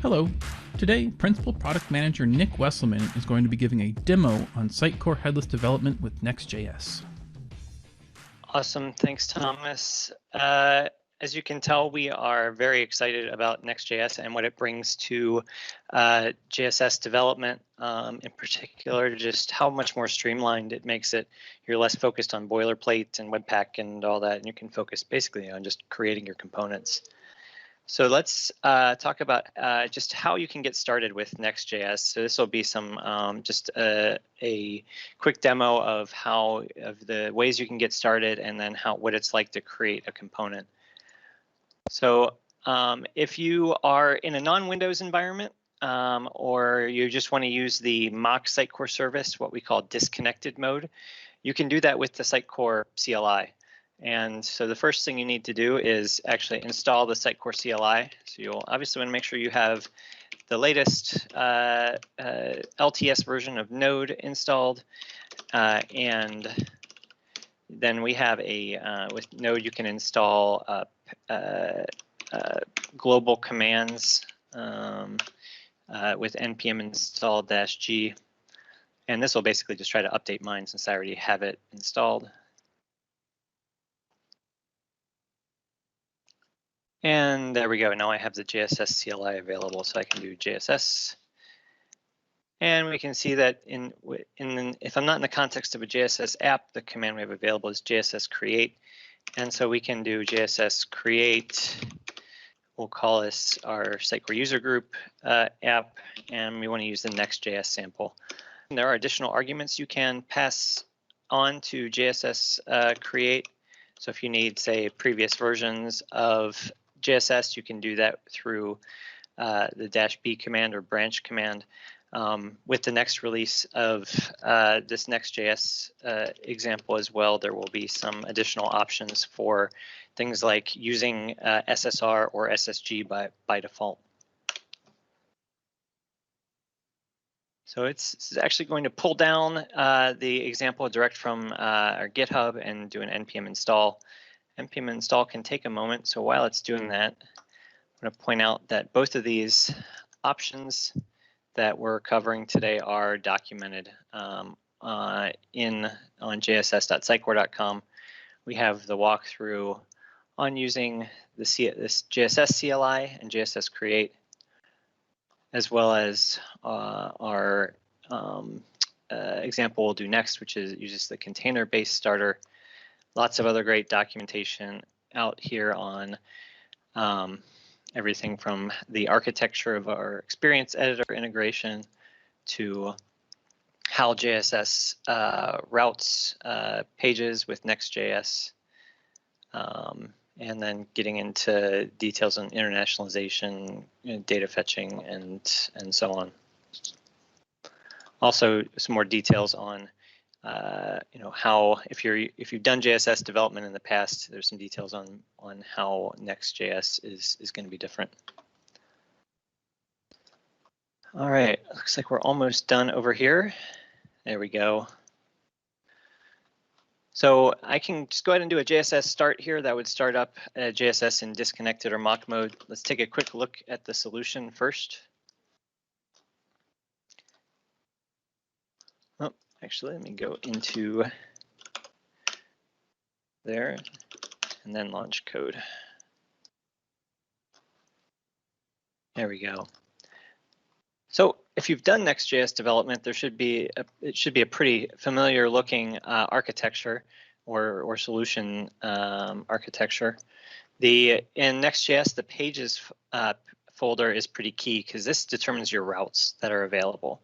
Hello. Today, Principal Product Manager Nick Wesselman is going to be giving a demo on Sitecore Headless Development with Next.js. Awesome. Thanks, Thomas. As you can tell, we are very excited about Next.js and what it brings to JSS development, in particular, just how much more streamlined it makes it. You're less focused on boilerplate and Webpack and all that, and you can focus basically on just creating your components. So let's talk about just how you can get started with Next.js. So this will be some just a quick demo of the ways you can get started, and then what it's like to create a component. So if you are in a non-Windows environment, or you just want to use the mock Sitecore service, what we call disconnected mode, you can do that with the Sitecore CLI. And so the first thing you need to do is actually install the Sitecore CLI. So you'll obviously want to make sure you have the latest LTS version of Node installed. And then we have with Node, you can install global commands with npm install -g. And this will basically just try to update mine since I already have it installed. And there we go. Now I have the JSS CLI available, so I can do JSS. And we can see that if I'm not in the context of a JSS app, the command we have available is JSS create. And so we can do JSS create. We'll call this our Sitecore user group app, and we want to use the Next.js sample. And there are additional arguments you can pass on to JSS create. So if you need, say, previous versions of JSS, you can do that through the -b command or branch command. With the next release of this Next.js example as well, there will be some additional options for things like using SSR or SSG by default. So it's actually going to pull down the example direct from our GitHub and do an npm install. npm install can take a moment, so while it's doing that, I'm going to point out that both of these options that we're covering today are documented on jss.sitecore.com. We have the walkthrough on using this JSS CLI and JSS create, as well as our example we'll do next, which uses the container-based starter. Lots of other great documentation out here on everything from the architecture of our experience editor integration to how JSS routes pages with Next.js, and then getting into details on internationalization, data fetching, and so on. Also, some more details on how if you've done JSS development in the past, there's some details on how Next.js is going to be different. All right, looks like we're almost done over here. There we go. So I can just go ahead and do a JSS start here. That would start up JSS in disconnected or mock mode. Let's take a quick look at the solution first. Oh, actually, let me go into there and then launch code. There we go. So if you've done Next.js development, it should be a pretty familiar looking architecture or solution architecture. In Next.js, the pages folder is pretty key because this determines your routes that are available.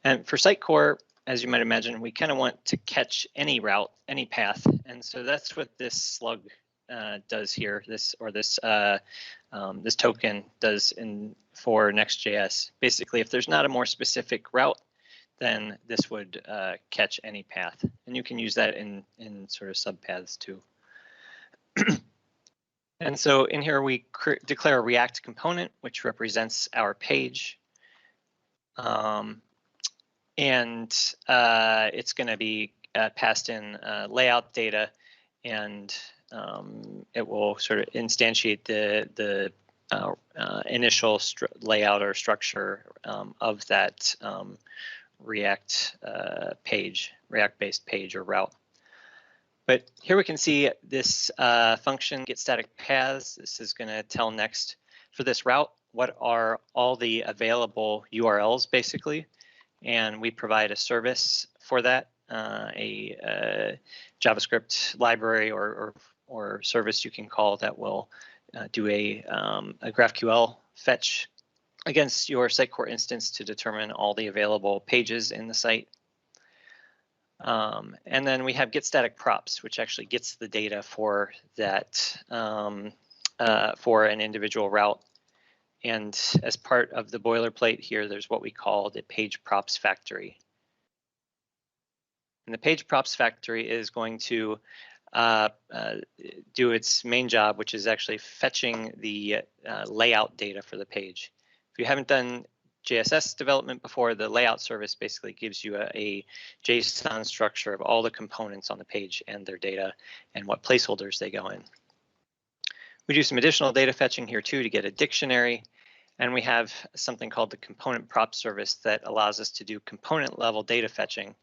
And for Sitecore, as you might imagine, we kind of want to catch any route, any path, and so that's what this slug does here. This token does for Next.js. Basically, if there's not a more specific route, then this would catch any path, and you can use that in sort of subpaths too. And so in here we declare a React component, which represents our page. And it's going to be passed in layout data, and it will sort of instantiate the initial layout or structure of that React-based page or route. But here we can see this function get static paths. This is going to tell Next for this route what are all the available URLs basically, and we provide a service for that, a JavaScript library or service you can call that will do a GraphQL fetch against your Sitecore instance to determine all the available pages in the site. And then we have get static props, which actually gets the data for that for an individual route. And as part of the boilerplate here, there's what we call the page props factory. And the page props factory is going to do its main job, which is actually fetching the layout data for the page. If you haven't done JSS development before, the layout service basically gives you a JSON structure of all the components on the page and their data and what placeholders they go in. We do some additional data fetching here too to get a dictionary, and we have something called the component prop service that allows us to do component level data fetching,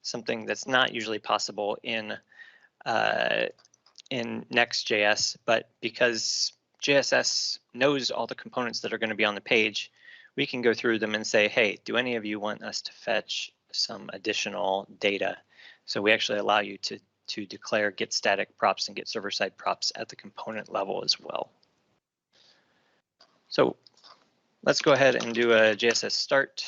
something that's not usually possible in Next.js, but because JSS knows all the components that are going to be on the page, we can go through them and say, hey, do any of you want us to fetch some additional data? So we actually allow you to declare get static props and get server side props at the component level as well. So let's go ahead and do a JSS start.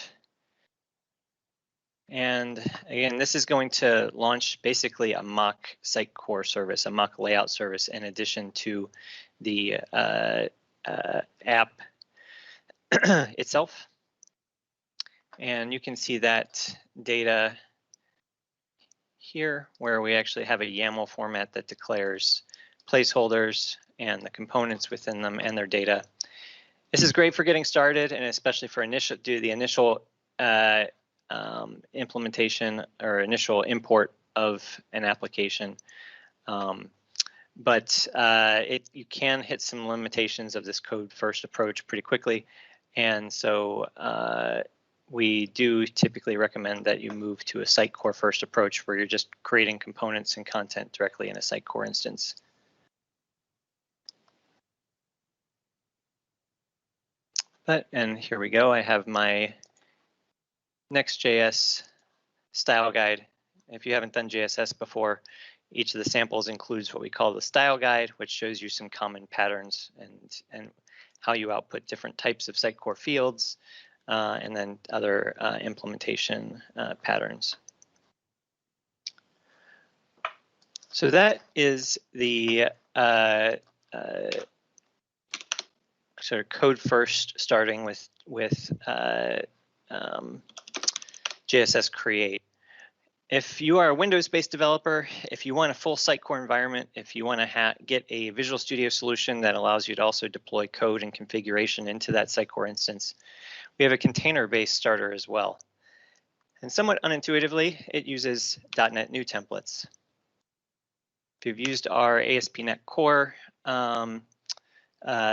And again, this is going to launch basically a mock Sitecore service, a mock layout service, in addition to the app itself. And you can see that data here, where we actually have a YAML format that declares placeholders and the components within them and their data. This is great for getting started, and especially for the initial implementation or initial import of an application. But you can hit some limitations of this code first approach pretty quickly. And so we do typically recommend that you move to a Sitecore first approach where you're just creating components and content directly in a Sitecore instance. And here we go. I have my Next.js style guide. If you haven't done JSS before, each of the samples includes what we call the style guide, which shows you some common patterns and how you output different types of Sitecore fields, and then other implementation patterns. So that is the sort of code first, starting with JSS create. If you are a Windows-based developer, if you want a full Sitecore environment, if you want to get a Visual Studio solution that allows you to also deploy code and configuration into that Sitecore instance, we have a container-based starter as well. And somewhat unintuitively, it uses .NET New templates. If you've used our ASP.NET Core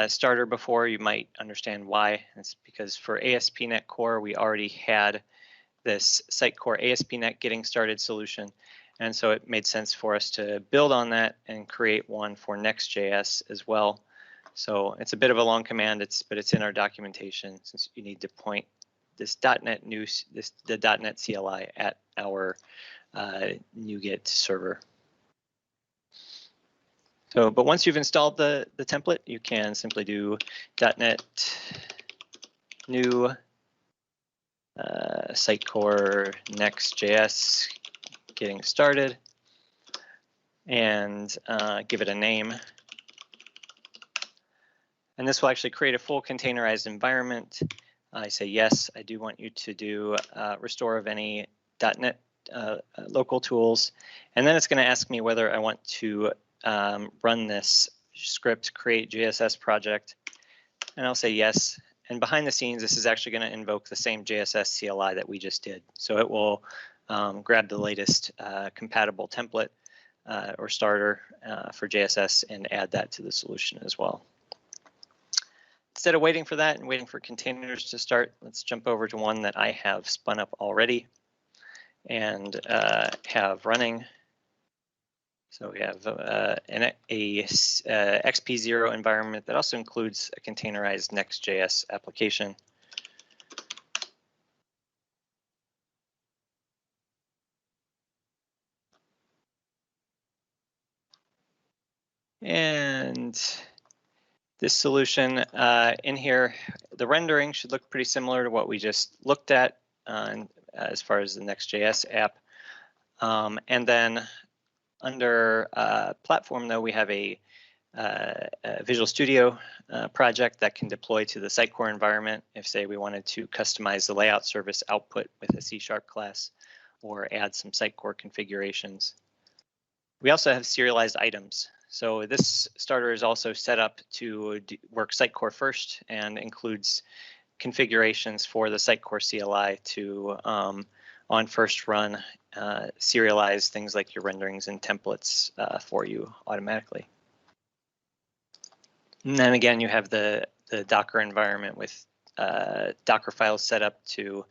starter before, you might understand why. It's because for ASP.NET Core, we already had this Sitecore ASP.NET Getting Started solution. And so it made sense for us to build on that and create one for Next.js as well. So it's a bit of a long command, but it's in our documentation, since you need to point this .NET new, the .NET CLI at our NuGet server. So, but once you've installed the template, you can simply do .NET new Sitecore Next.js Getting Started, and give it a name. And this will actually create a full containerized environment. I say, yes, I do want you to do restore of any .NET local tools. And then it's going to ask me whether I want to run this script, create JSS project. And I'll say yes. And behind the scenes, this is actually going to invoke the same JSS CLI that we just did. So it will grab the latest compatible template or starter for JSS and add that to the solution as well. instead of waiting for that and waiting for containers to start, let's jump over to one that I have spun up already and have running. So we have a XP0 environment that also includes a containerized Next.js application. And this solution in here, the rendering should look pretty similar to what we just looked at as far as the Next.js app. And then under platform, though, we have a Visual Studio project that can deploy to the Sitecore environment if, say, we wanted to customize the layout service output with a C# class or add some Sitecore configurations. We also have serialized items. So this starter is also set up to work Sitecore first and includes configurations for the Sitecore CLI to, on first run, serialize things like your renderings and templates for you automatically. And then again, you have the Docker environment with Docker files set up to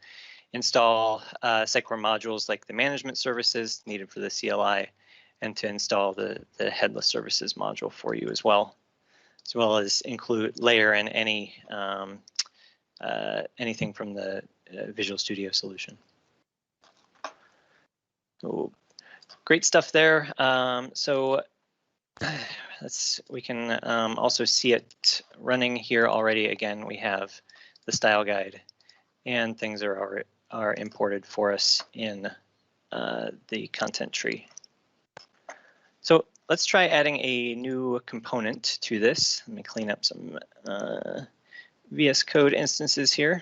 install Sitecore modules like the management services needed for the CLI, and to install the headless services module for you as well as layer in any anything from the Visual Studio solution. So great stuff there. We can also see it running here already. Again, we have the style guide, and things are imported for us in the content tree. So let's try adding a new component to this. Let me clean up some VS Code instances here.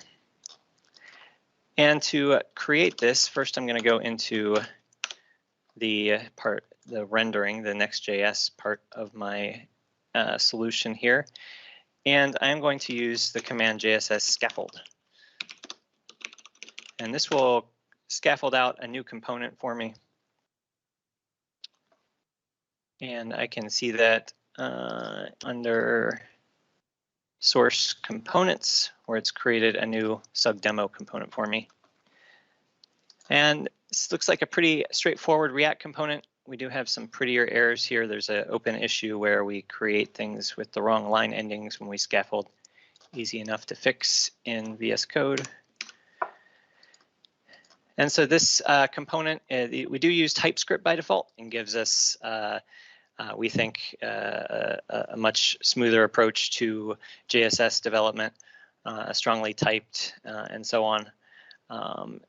And to create this, first I'm going to go into the rendering, the Next.js part of my solution here. And I'm going to use the command JSS scaffold. And this will scaffold out a new component for me. And I can see that under source components, where it's created a new sub-demo component for me. And this looks like a pretty straightforward React component. We do have some prettier errors here. There's an open issue where we create things with the wrong line endings when we scaffold. Easy enough to fix in VS Code. And so this component, we do use TypeScript by default, and gives us we think a much smoother approach to JSS development, strongly typed, and so on.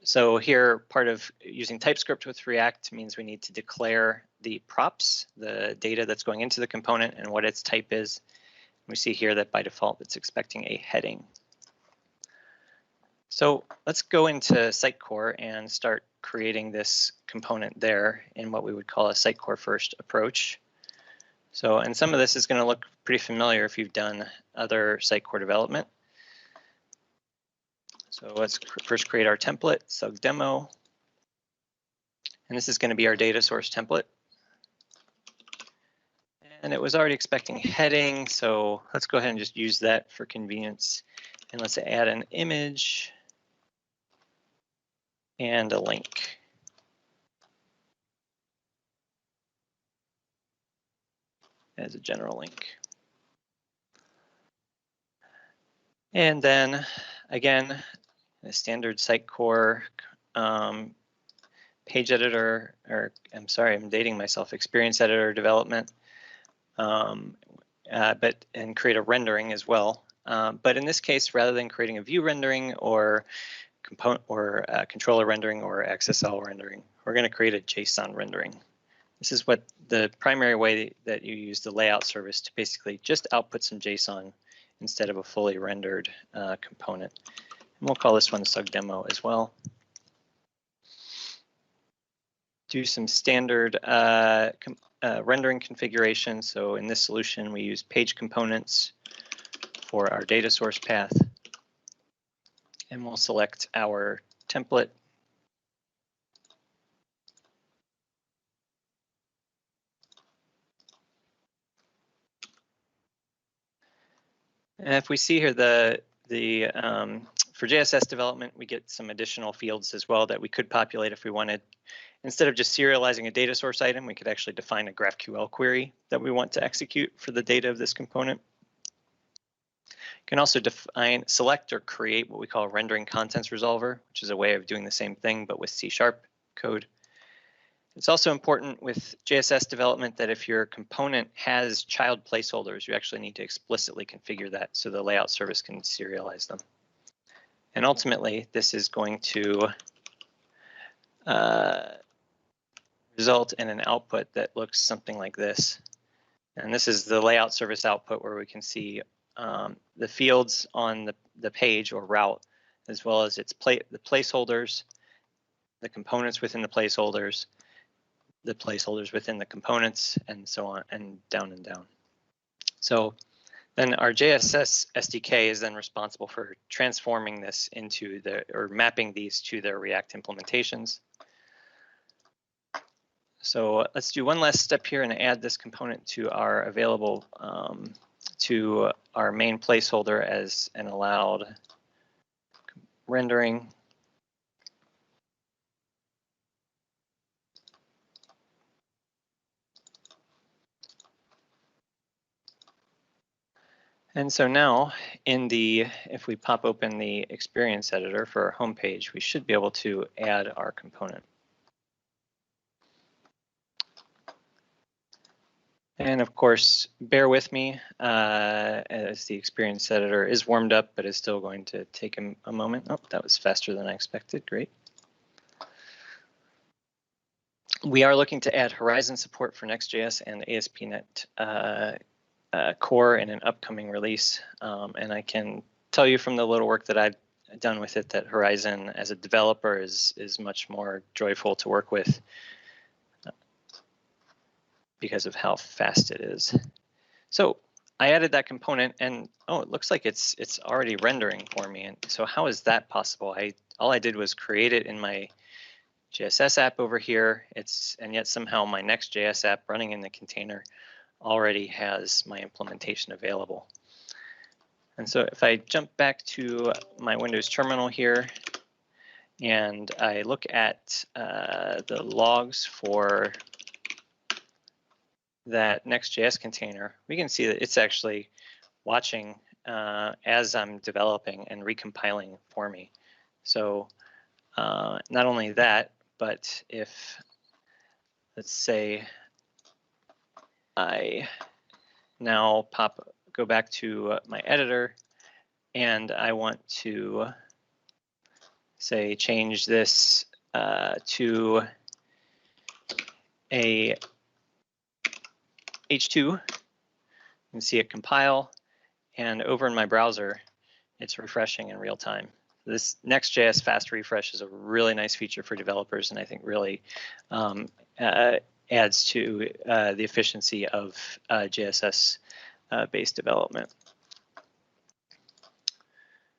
So here, part of using TypeScript with React means we need to declare the props, the data that's going into the component, and what its type is. We see here that by default it's expecting a heading. So let's go into Sitecore and start creating this component there in what we would call a Sitecore first approach. So, and some of this is going to look pretty familiar if you've done other Sitecore development. So let's first create our template, sub-demo. And this is going to be our data source template. And it was already expecting heading, so let's go ahead and just use that for convenience. And let's add an image and a link. As a general link. And then again, the standard Sitecore page editor, or I'm sorry, I'm dating myself, experience editor development, and create a rendering as well. But in this case, rather than creating a view rendering or component or controller rendering or XSL rendering, we're going to create a JSON rendering. This is what the primary way that you use the layout service to basically just output some JSON instead of a fully rendered component. And we'll call this one sub-demo as well. Do some standard rendering configuration. So in this solution, we use page components for our data source path. And we'll select our template. And if we see here for JSS development, we get some additional fields as well that we could populate if we wanted. Instead of just serializing a data source item, we could actually define a GraphQL query that we want to execute for the data of this component. You can also select or create what we call a rendering contents resolver, which is a way of doing the same thing, but with C# code. It's also important with JSS development that if your component has child placeholders, you actually need to explicitly configure that so the layout service can serialize them. And ultimately, this is going to result in an output that looks something like this. And this is the layout service output where we can see the fields on the page or route, as well as the placeholders, the components within the placeholders within the components, and so on, and down and down. So then our JSS SDK is then responsible for transforming this into or mapping these to their React implementations. So let's do one last step here and add this component to our available, to our main placeholder as an allowed rendering. And so now if we pop open the experience editor for our home page, we should be able to add our component. And of course, bear with me as the experience editor is warmed up, but is still going to take a moment. Oh, that was faster than I expected. Great. We are looking to add Horizon support for Next.js and ASP.NET Core in an upcoming release. And I can tell you from the little work that I've done with it that Horizon as a developer is much more joyful to work with because of how fast it is. So I added that component and oh, it looks like it's already rendering for me. And so how is that possible? All I did was create it in my JSS app over here. And yet somehow my Next.js app running in the container already has my implementation available. And so if I jump back to my Windows terminal here and I look at the logs for that Next.js container, we can see that it's actually watching as I'm developing and recompiling for me. So not only that, but if, let's say, I now go back to my editor and I want to say change this to a H2, you can see it compile, and over in my browser, it's refreshing in real time. This Next.js fast refresh is a really nice feature for developers, and I think really adds to the efficiency of JSS-based development.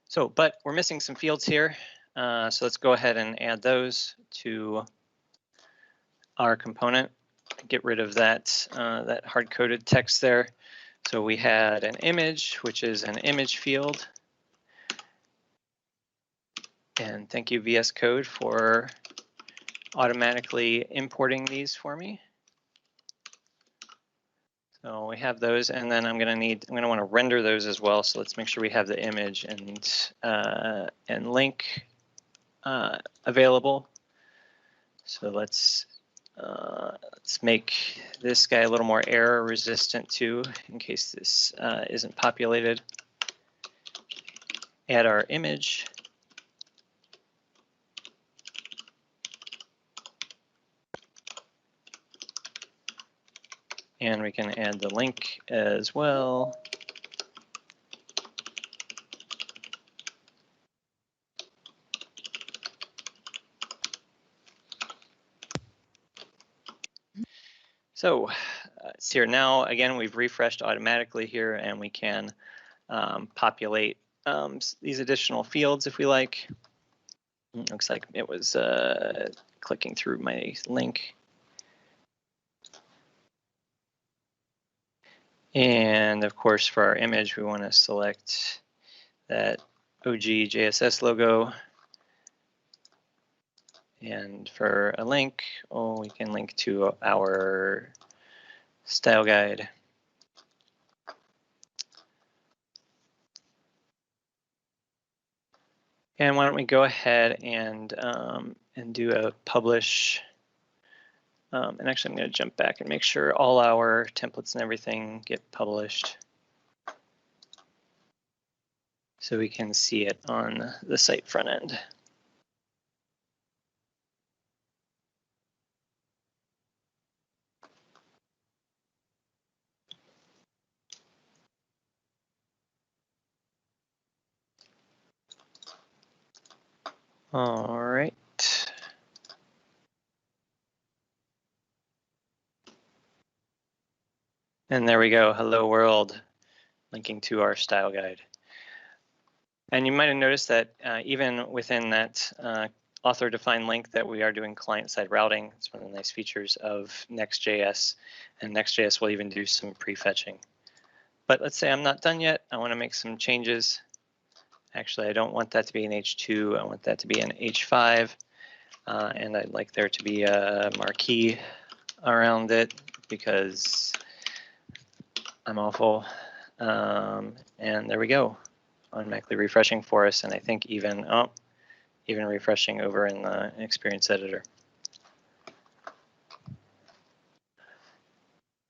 So, but we're missing some fields here, so let's go ahead and add those to our component. Get rid of that that hard-coded text there. So we had an image, which is an image field. And thank you, VS Code, for automatically importing these for me. So we have those, and then I'm going to want to render those as well. So let's make sure we have the image and link available. So let's make this guy a little more error resistant too, in case this isn't populated. Add our image. And we can add the link as well. So it's here now. Again, we've refreshed automatically here, and we can populate these additional fields if we like. It looks like it was clicking through my link. And of course, for our image, we want to select that OG JSS logo. And for a link, we can link to our style guide. And why don't we go ahead and do a publish. And actually, I'm going to jump back and make sure all our templates and everything get published, so we can see it on the site front end. All right. And there we go, hello world, linking to our style guide. And you might have noticed that even within that author-defined link that we are doing client-side routing. It's one of the nice features of Next.js, and Next.js will even do some prefetching. But let's say I'm not done yet. I want to make some changes. Actually, I don't want that to be an H2. I want that to be an H5. And I'd like there to be a marquee around it because I'm awful. And there we go, automatically refreshing for us. And I think even refreshing over in the experience editor.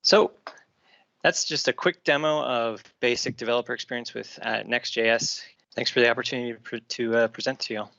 So that's just a quick demo of basic developer experience with Next.js. Thanks for the opportunity to present to you all.